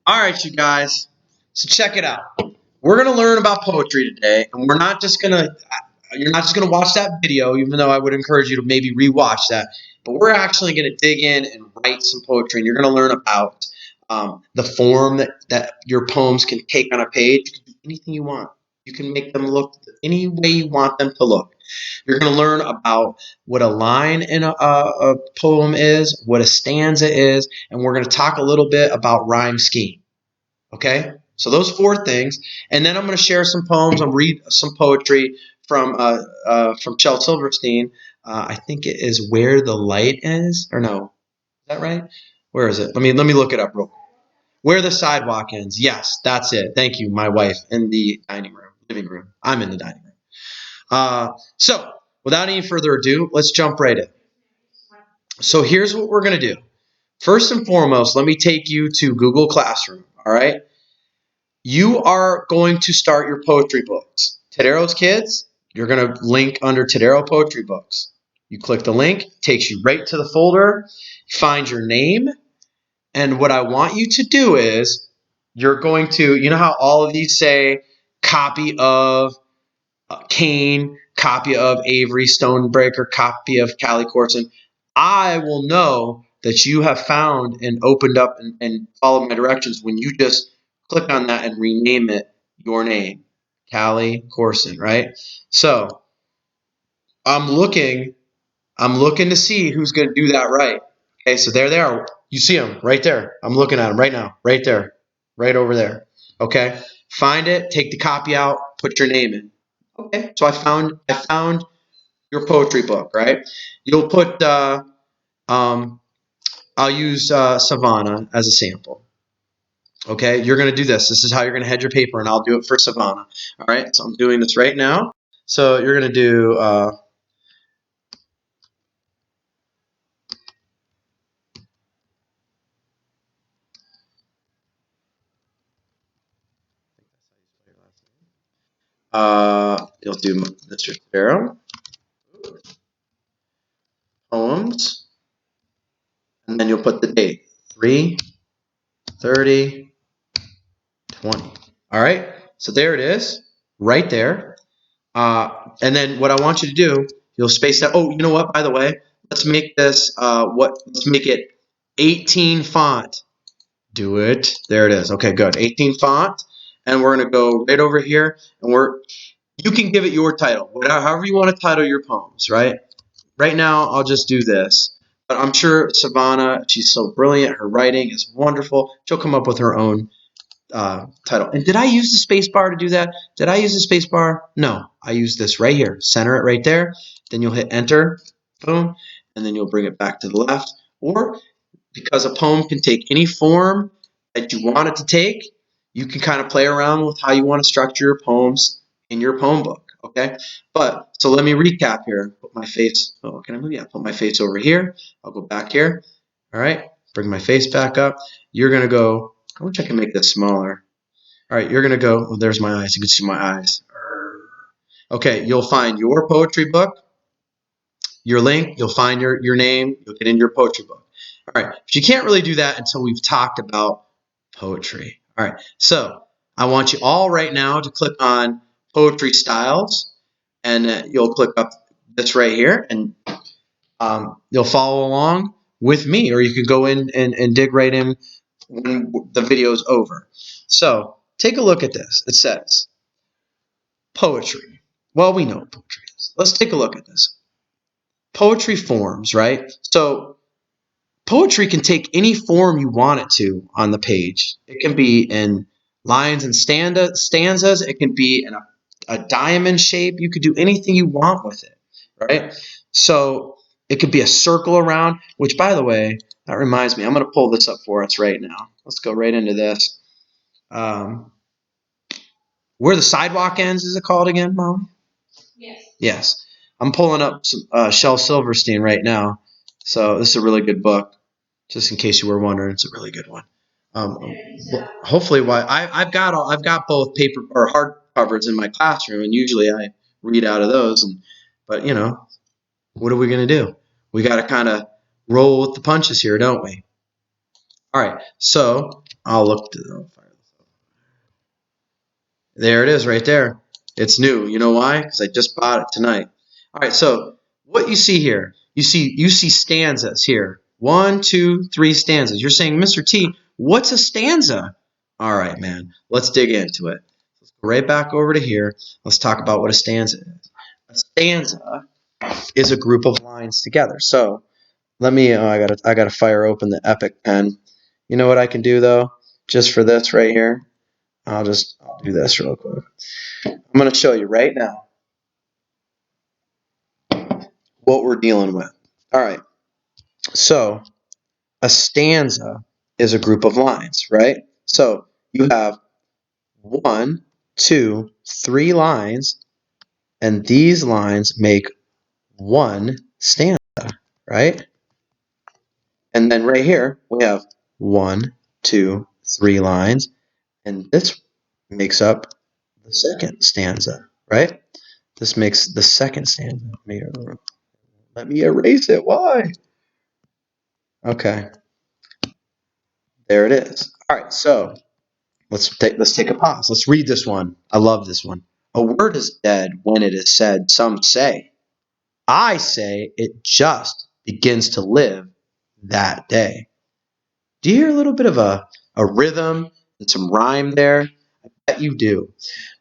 All right, you guys. So check it out. We're gonna learn about poetry today, and we're not just gonna. You're not just gonna watch that video, even though I would encourage you to maybe rewatch that. But we're actually gonna dig in and write some poetry, and you're gonna learn about the form that your poems can take on a page. You can do anything you want. You can make them look any way you want them to look. You're going to learn about what a line in a poem is, what a stanza is, and we're going to talk a little bit about rhyme scheme. Okay? So those four things, and then I'm going to share some poems. I'll read some poetry from Shel Silverstein. I think it is "Where the Light Is," or no, is that right? Where is it? Let me look it up real quick. Where the Sidewalk Ends. Yes, that's it. Thank you, my wife, in the living room. I'm in the dining room. So, without any further ado, let's jump right in. So, here's what we're going to do. First and foremost, let me take you to Google Classroom. All right. You are going to start your poetry books. Tadero's Kids, you're going to link under Tadero Poetry Books. You click the link, takes you right to the folder, find your name, and what I want you to do is you're going to, you know how all of these say copy of Kane, copy of Avery Stonebreaker, copy of Callie Corson. I will know that you have found and opened up and followed my directions when you just click on that and rename it your name, Callie Corson, right? So I'm looking to see who's going to do that right. Okay, so there they are. You see them right there. I'm looking at them right now, right there, right over there. Okay, find it, take the copy out, put your name in. Okay, so I found your poetry book, right? You'll put I'll use Savannah as a sample. Okay, you're gonna do this. This is how you're gonna head your paper, and I'll do it for Savannah. All right, so I'm doing this right now. So you're gonna do you'll do Mr. Sparrow poems, and then you'll put the date 3/30/20. All right, so there it is, right there. And then what I want you to do, you'll space that. Oh, you know what? By the way, let's make this let's make it 18 font. Do it. There it is. Okay, good. 18 font, and we're gonna go right over here, and you can give it your title, whatever, however you want to title your poems. Right. Right now, I'll just do this. But I'm sure Savannah, she's so brilliant. Her writing is wonderful. She'll come up with her own title. And did I use the space bar to do that? Did I use the space bar? No, I used this right here. Center it right there. Then you'll hit enter, boom, and then you'll bring it back to the left. Or because a poem can take any form that you want it to take, you can kind of play around with how you want to structure your poems in your poem book. Okay, but so let me recap here. Put my face. Oh, can I move? Yeah, put my face over here. I'll go back here. All right, bring my face back up. You're gonna go. I wish I can make this smaller. All right, you're gonna go. Oh, there's my eyes. You can see my eyes. Okay, you'll find your poetry book, your link. You'll find your name. You'll get in your poetry book. All right, but you can't really do that until we've talked about poetry. All right, so I want you all right now to click on poetry styles, and you'll click up this right here, and you'll follow along with me, or you can go in and dig right in when the video's over. So take a look at this. It says poetry. Well, we know what poetry is. Let's take a look at this. Poetry forms, right? So poetry can take any form you want it to on the page. It can be in lines and stanzas. It can be in a diamond shape. You could do anything you want with it, right? So it could be a circle around, which, by the way, that reminds me, I'm going to pull this up for us right now. Let's go right into this. Where the Sidewalk Ends, is it called again, Mom? Yes. Yes. I'm pulling up some Shel Silverstein right now. So this is a really good book. Just in case you were wondering, it's a really good one. Hopefully, I've got both paper or hard covers in my classroom, and usually I read out of those. But you know, what are we gonna do? We got to kind of roll with the punches here, don't we? All right. So I'll look to there it is right there. It's new. You know why? Because I just bought it tonight. All right, so what you see here, you see stanzas here. 1, 2, 3 stanzas. You're saying, Mr. T, what's a stanza? All right, man, let's dig into it. Let's go right back over to here. Let's talk about what a stanza is. A stanza is a group of lines together. So let me. I gotta fire open the Epic pen. You know what I can do though? Just for this right here, I'll do this real quick. I'm going to show you right now what we're dealing with. All right. So a stanza is a group of lines, right? So you have 1, 2, 3 lines, and these lines make one stanza, right? And then right here we have 1, 2, 3 lines, and this makes up the second stanza, right? This makes the second stanza. Let me erase it. Why? Okay. There it is. All right, so let's take a pause. Let's read this one. I love this one. A word is dead when it is said, some say. I say it just begins to live that day. Do you hear a little bit of a rhythm and some rhyme there? I bet you do.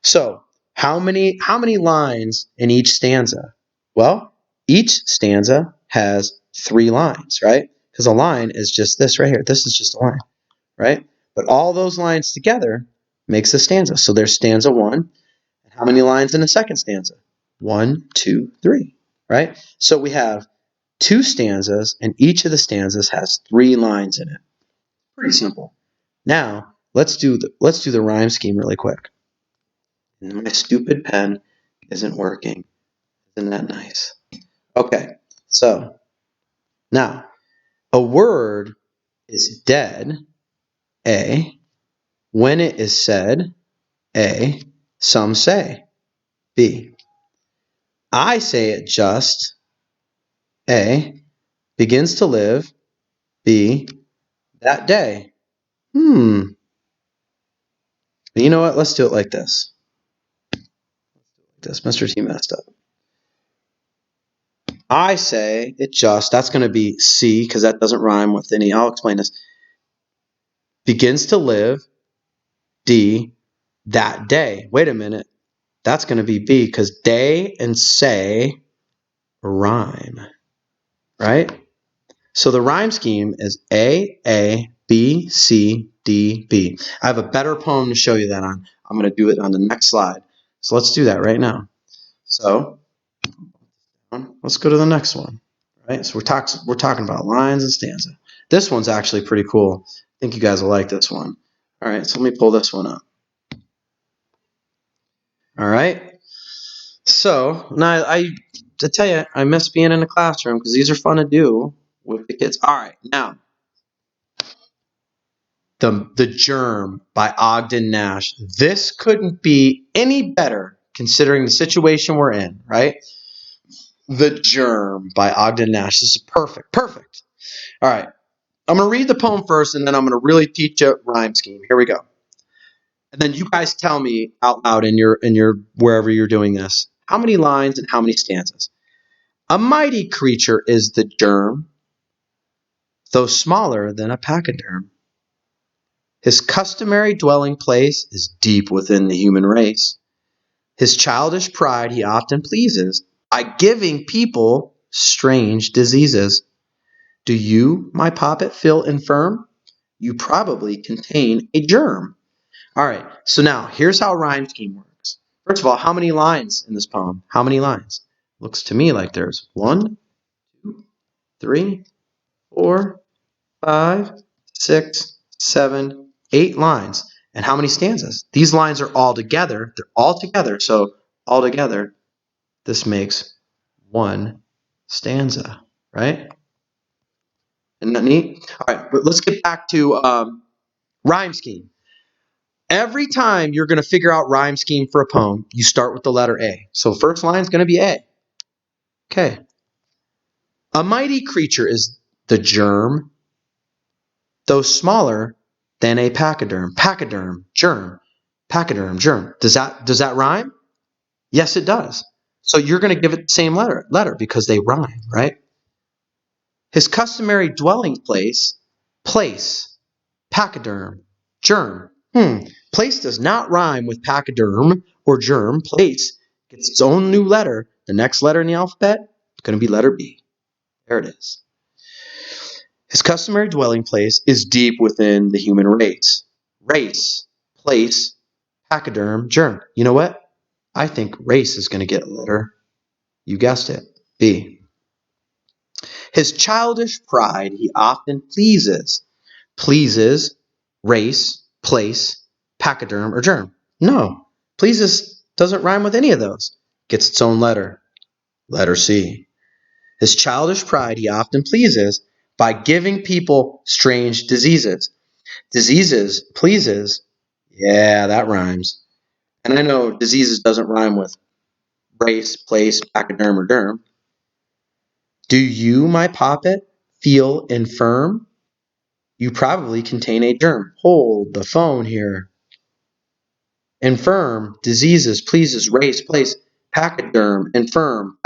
So how many lines in each stanza? Well, each stanza has 3 lines, right? Because a line is just this right here. This is just a line, right? But all those lines together makes a stanza. So there's stanza 1. And how many lines in the second stanza? 1, 2, 3, right? So we have 2 stanzas, and each of the stanzas has 3 lines in it. Pretty simple. Now let's do the rhyme scheme really quick. And my stupid pen isn't working. Isn't that nice? Okay, so now a word is dead, A, when it is said, A, some say, B. I say it just, A, begins to live, B, that day. You know what? Let's do it like this. Mr. T messed up. I say it just, that's going to be C because that doesn't rhyme with any. I'll explain this. Begins to live, D, that day. Wait a minute. That's going to be B because day and say rhyme, right? So the rhyme scheme is A, B, C, D, B. I have a better poem to show you that on. I'm going to do it on the next slide. So let's do that right now. So let's go to the next one. Right? So we're talking about lines and stanza. This one's actually pretty cool. I think you guys will like this one. All right, so let me pull this one up. All right. So now to tell you, I miss being in the classroom because these are fun to do with the kids. All right, now the Germ by Ogden Nash. This couldn't be any better considering the situation we're in, right? The Germ by Ogden Nash. This is perfect. Perfect. All right. I'm going to read the poem first, and then I'm going to really teach you rhyme scheme. Here we go. And then you guys tell me out loud in your wherever you're doing this, how many lines and how many stanzas. A mighty creature is the germ, though smaller than a pachyderm. His customary dwelling place is deep within the human race. His childish pride he often pleases by giving people strange diseases. Do you, my poppet, feel infirm? You probably contain a germ. All right, so now here's how rhyme scheme works. First of all, how many lines in this poem? How many lines? Looks to me like there's 1, 2, 3, 4, 5, 6, 7, 8 lines. And how many stanzas? These lines are all together. They're all together. So all together, this makes 1 stanza, right? Isn't that neat? All right, but let's get back to rhyme scheme. Every time you're going to figure out rhyme scheme for a poem, you start with the letter A. So first line is going to be A. Okay. A mighty creature is the germ, though smaller Then a pachyderm. Pachyderm, germ. Pachyderm, germ. Does that rhyme? Yes, it does. So you're going to give it the same letter because they rhyme, right? His customary dwelling place, pachyderm, germ. Place does not rhyme with pachyderm or germ. Place gets its own new letter. The next letter in the alphabet is going to be letter B. There it is. His customary dwelling place is deep within the human race. Race, place, pachyderm, germ. You know what? I think race is going to get a letter. You guessed it, B. His childish pride he often pleases. Pleases, race, place, pachyderm, or germ. No, pleases doesn't rhyme with any of those. Gets its own letter. Letter C. His childish pride he often pleases by giving people strange diseases. Diseases, pleases, yeah, that rhymes. And I know diseases doesn't rhyme with race, place, pachyderm, or derm. Do you, my poppet, feel infirm? You probably contain a germ. Hold the phone here. Infirm, diseases, pleases, race, place, pachyderm, infirm,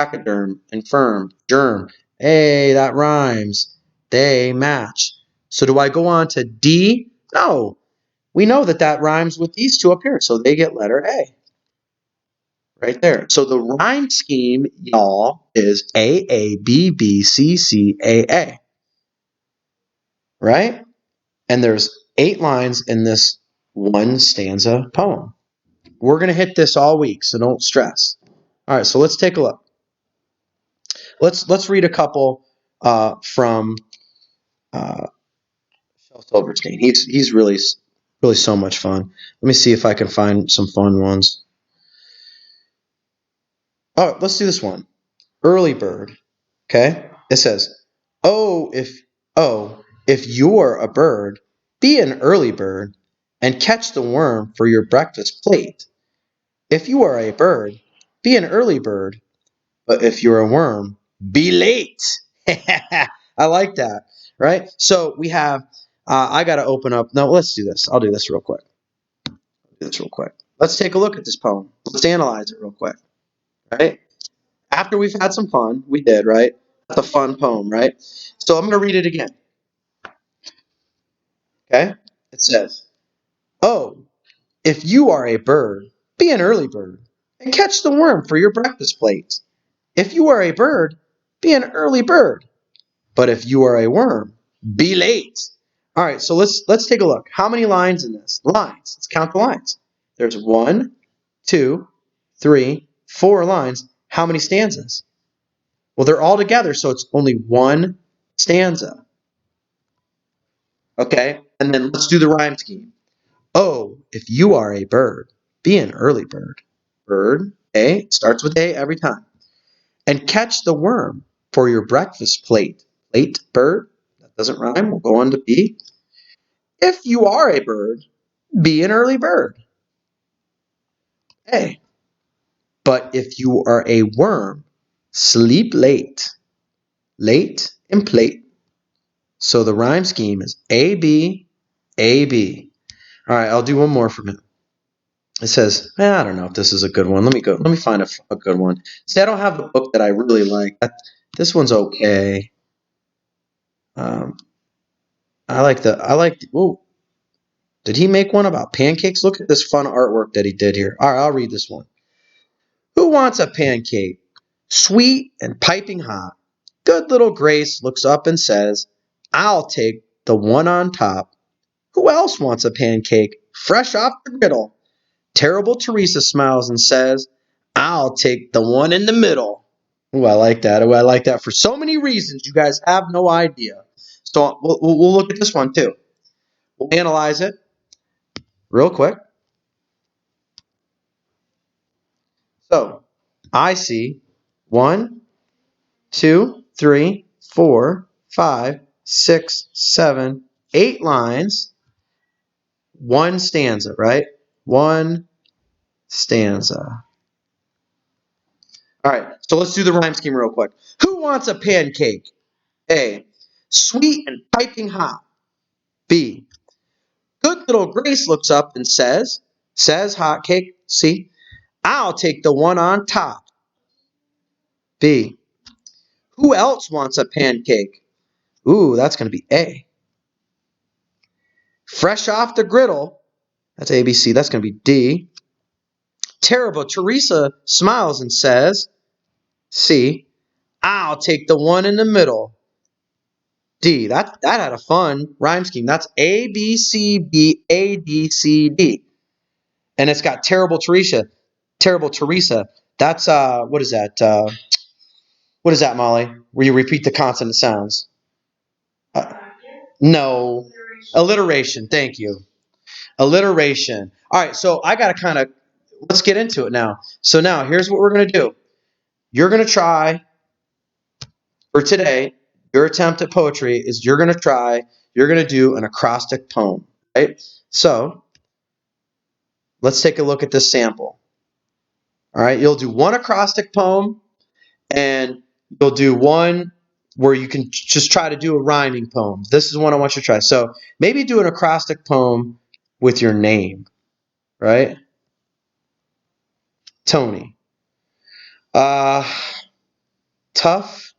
germ. Hey, that rhymes. They match. So do I go on to D? No. We know that rhymes with these two up here, so they get letter A. Right there. So the rhyme scheme, y'all, is A, A, B, B, C, C, A, A. Right? And there's 8 lines in this one stanza poem. We're going to hit this all week, so don't stress. All right, so let's take a look. Let's read a couple from Shel Silverstein. He's really so much fun. Let me see if I can find some fun ones. Oh, let's do this one. Early bird. Okay? It says, "Oh, if you're a bird, be an early bird and catch the worm for your breakfast plate. If you are a bird, be an early bird, but if you're a worm, be late." I like that, right? So we have, I got to open up. No, let's do this. I'll do this real quick. Let's take a look at this poem. Let's analyze it real quick, right? After we've had some fun, we did, right? That's a fun poem, right? So I'm going to read it again, okay? It says, "Oh, if you are a bird, be an early bird and catch the worm for your breakfast plate. If you are a bird, be an early bird. But if you are a worm, be late." All right, so let's take a look. How many lines in this? Lines. Let's count the lines. There's 1, 2, 3, 4 lines. How many stanzas? Well, they're all together, so it's only one stanza. Okay, and then let's do the rhyme scheme. Oh, if you are a bird, be an early bird. Bird, A, it starts with A every time. And catch the worm for your breakfast plate. Plate, bird, that doesn't rhyme. We'll go on to B. If you are a bird, be an early bird. A. But if you are a worm, sleep late. Late and plate. So the rhyme scheme is A, B, A, B. All right, I'll do one more from him. It says, I don't know if this is a good one. Let me find a good one. See, I don't have the book that I really like. This one's okay. Ooh, did he make one about pancakes? Look at this fun artwork that he did here. All right, I'll read this one. Who wants a pancake? Sweet and piping hot. Good little Grace looks up and says, I'll take the one on top. Who else wants a pancake? Fresh off the griddle. Terrible Teresa smiles and says, I'll take the one in the middle. Ooh, I like that. Ooh, I like that for so many reasons. You guys have no idea. So we'll look at this one too. We'll analyze it real quick. So I see 1, 2, 3, 4, 5, 6, 7, 8 lines, one stanza, right? One stanza. All right, so let's do the rhyme scheme real quick. Who wants a pancake? A. Sweet and piping hot. B. Good little Grace looks up and says hotcake, see, I'll take the one on top. B. Who else wants a pancake? Ooh, that's going to be A. Fresh off the griddle, that's ABC, that's going to be D. Terrible Teresa smiles and says, C. I'll take the one in the middle. D. That had a fun rhyme scheme. That's A, B, C, B, A, D, C, D. And it's got terrible Teresa. Terrible Teresa. That's, what is that? What is that, Molly? Where you repeat the consonant sounds? No. Alliteration. Thank you. Alliteration. All right, so I got to let's get into it now. So now here's what we're going to do. You're going to try, for today, your attempt at poetry is you're going to do an acrostic poem, right? So let's take a look at this sample. All right, you'll do one acrostic poem, and you'll do one where you can just try to do a rhyming poem. This is one I want you to try. So maybe do an acrostic poem with your name, right? Tony. Tough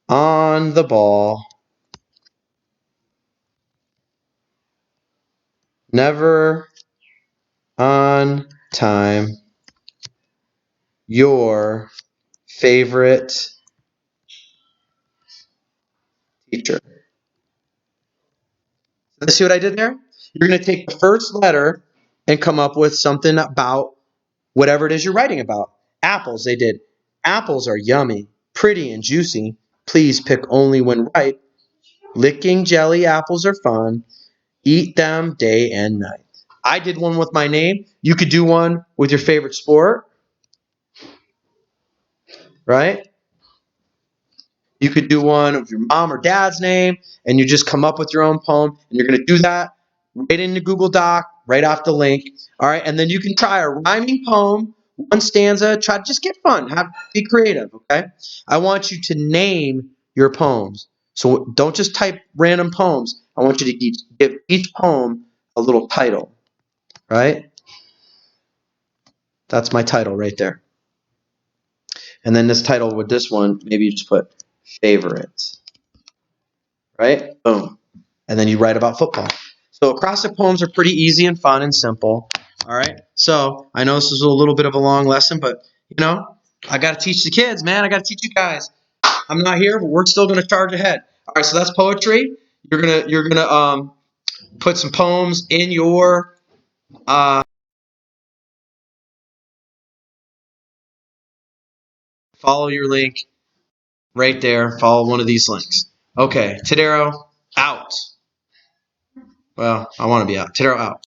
on the ball, never on time, your favorite teacher. See what I did there? You're going to take the first letter and come up with something about whatever it is you're writing about. Apples, they did. Apples are yummy, pretty and juicy. Please pick only when ripe. Licking jelly apples are fun. Eat them day and night. I did one with my name. You could do one with your favorite sport, right? You could do one with your mom or dad's name, and you just come up with your own poem, and you're going to do that right into Google Doc, right off the link. All right, and then you can try a rhyming poem, one stanza. Try just get fun, be creative. Okay, I want you to name your poems. So don't just type random poems. I want you to give each poem a little title. Right? That's my title right there. And then this title with this one, maybe you just put favorite. Right? Boom. And then you write about football. So acrostic poems are pretty easy and fun and simple. All right. So I know this is a little bit of a long lesson, but I got to teach the kids, man. I got to teach you guys. I'm not here, but we're still going to charge ahead. All right. So that's poetry. You're gonna put some poems in your follow your link right there. Follow one of these links. Okay. Tadero out. Well, I want to be out. Tadero out.